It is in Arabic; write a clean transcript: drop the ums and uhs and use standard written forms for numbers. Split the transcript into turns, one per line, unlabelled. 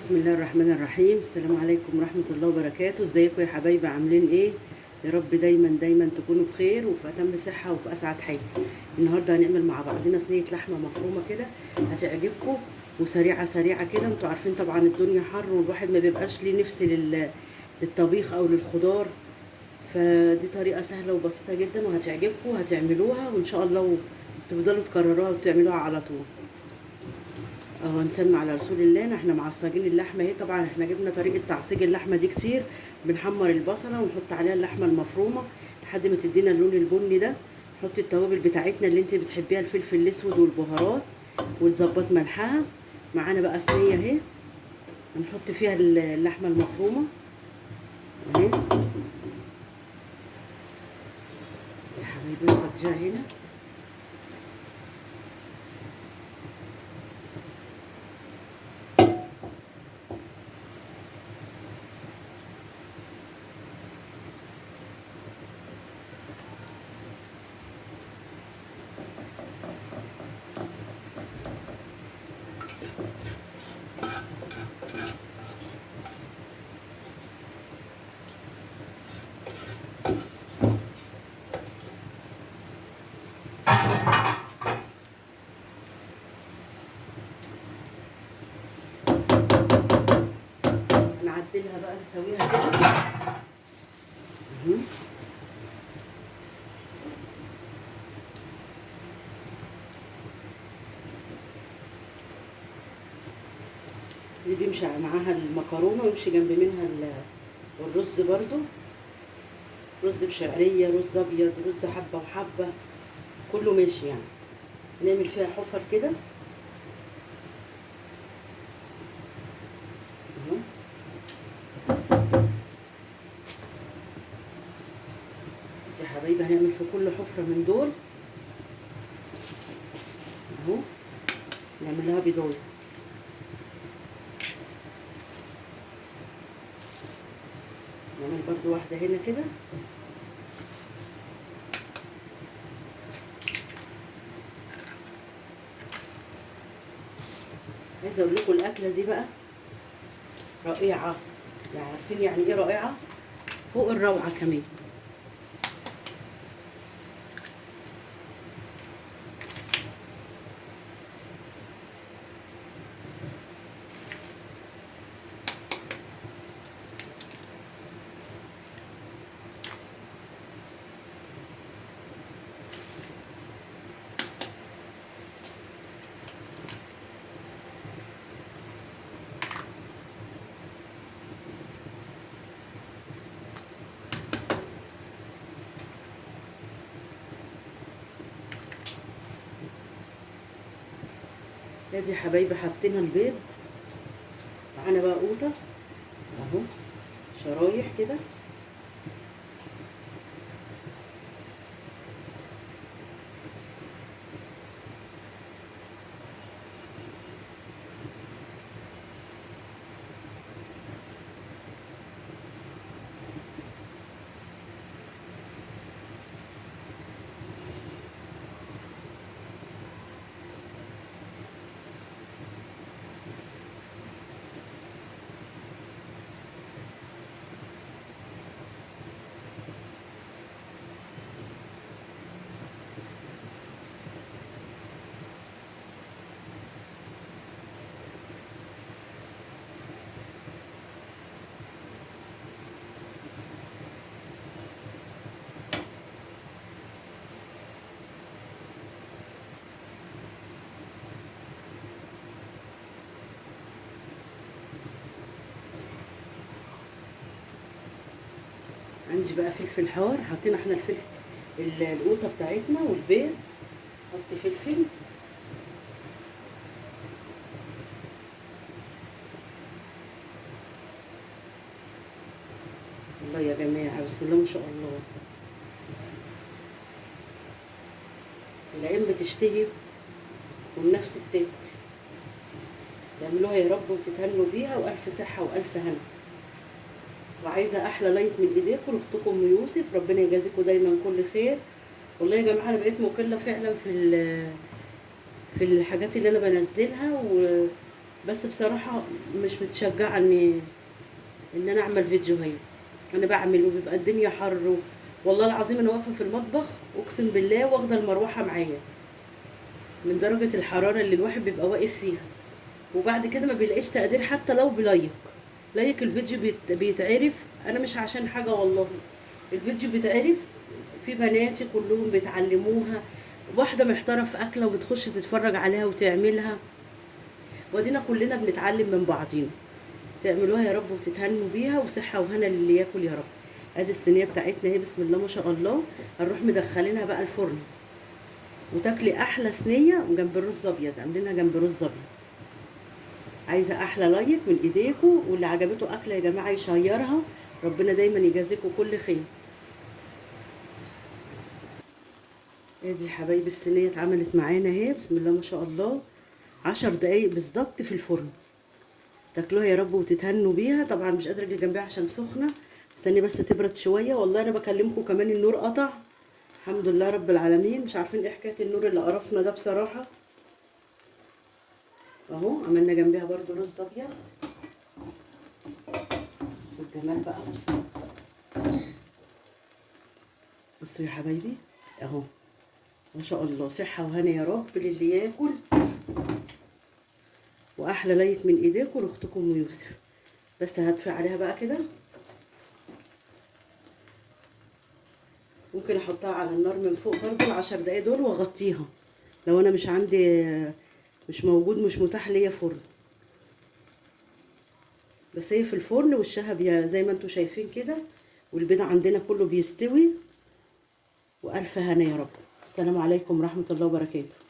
بسم الله الرحمن الرحيم. السلام عليكم ورحمة الله وبركاته. ازيكم يا حبايبي؟ عاملين ايه؟ يا رب دايما دايما تكونوا بخير وفي اتم صحة وفي اسعد حال. النهارده هنعمل مع بعضنا صينية لحمة مفرومة كده هتعجبكم، وسريعة سريعة كده. انتوا عارفين طبعا الدنيا حر والواحد ما بيبقاش ليه نفس للطبيخ او للخضار، فدي طريقة سهلة وبسيطة جدا وهتعجبكم وهتعملوها وان شاء الله تفضلوا تكرروها وتعملوها على طول. اهو نسمي على رسول الله. احنا معصجين اللحمه اهي. طبعا احنا جبنا طريقه تعصيج اللحمه دي كتير. بنحمر البصله ونحط عليها اللحمه المفرومه لحد ما تدينا اللون البني ده. نحط التوابل بتاعتنا اللي انت بتحبيها، الفلفل الاسود والبهارات، وتظبط ملحها. معانا بقى صينيه اهي هنحط فيها اللحمه المفرومه اهي يا حبايبي. نحطها هنا. نعدلها بقى نسويها كده اهو. دي بيمشي معاها المكرونه ويمشي جنب منها الرز برضو. رز بشعريه، رز ابيض، رز حبه وحبه، كله ماشي يعني. نعمل فيها حفر كده اهو. يا حبايبي هنعمل في كل حفره من دول اهو، نعمل لها بيضايه. نعمل برضو واحده هنا كده. عايزه اقول لكم الاكله دي بقى رائعه، يعني عارفين يعني ايه رائعه؟ فوق الروعه كمان. ادي يا حبايبي حطينا البيض. معانا بقى قوطه اهو، شرايح كده. عندي بقى فلفل حار. حطينا احنا الفلفل القوطه بتاعتنا والبيض. حط فلفل الله يا جماعه، بسم الله ما شاء الله. العين بتشتهي والنفس بتاكل. تعملوها يا رب وتتهنوا بيها والف صحه والف هنا. وعايزه احلى لايك من ايديكم لاختكم ام يوسف. ربنا يجازيكم دايما كل خير. والله يا جماعه انا بقيت مقله فعلا في الحاجات اللي انا بنزلها بس بصراحه مش متشجعه ان انا اعمل فيديو هاي. انا بعمل وبيبقى الدنيا حر والله العظيم انا واقفه في المطبخ اقسم بالله واخده المروحه معايا من درجه الحراره اللي الواحد بيبقى واقف فيها. وبعد كده ما بيلاقيش تقدير حتى لو لايك الفيديو بيتعرف. انا مش عشان حاجه والله، الفيديو بيتعرف في بناتي كلهم بيتعلموها. واحده محتاره في اكله وبتخش تتفرج عليها وتعملها، ودينا كلنا بنتعلم من بعضينا. تعملوها يا رب وتتهنوا بيها وصحه وهنا للي ياكل يا رب. ادي الصينيه بتاعتنا اهي بسم الله ما شاء الله. هنروح مدخلينها بقى الفرن وتاكلي احلى صينيه جنب الرز ابيض. عاملينها جنب رز ابيض. عايزه احلى لايك من ايديكم، واللي عجبته اكله يا جماعه يشيرها. ربنا دايما يجازيكم كل خير. ادي حبايبي الصينيه اتعملت معانا اهي بسم الله ما شاء الله. 10 دقايق بالظبط في الفرن. تاكلوها يا رب وتتهنوا بيها. طبعا مش قادره اجي جنبها عشان سخنه، استني بس تبرد شويه. والله انا بكلمكم كمان النور قطع. الحمد لله رب العالمين. مش عارفين ايه حكايه النور اللي قرفنا ده بصراحه. اهو عملنا جنبها برضو رز ابيض. بصوا الجمال بقى. بصوا يا حبايبي اهو ما شاء الله. صحه وهنا يا رب للي ياكل. واحلى لايك من ايديكم لاختكم يوسف. بس هطفي عليها بقى كده. ممكن احطها على النار من فوق برضو ال10 دقايق دول واغطيها لو انا مش عندي، مش موجود، مش متاح ليا فرن. بس هي في الفرن وشها زي ما انتم شايفين كده. والبيض عندنا كله بيستوي. والف هنا يا رب. السلام عليكم ورحمه الله وبركاته.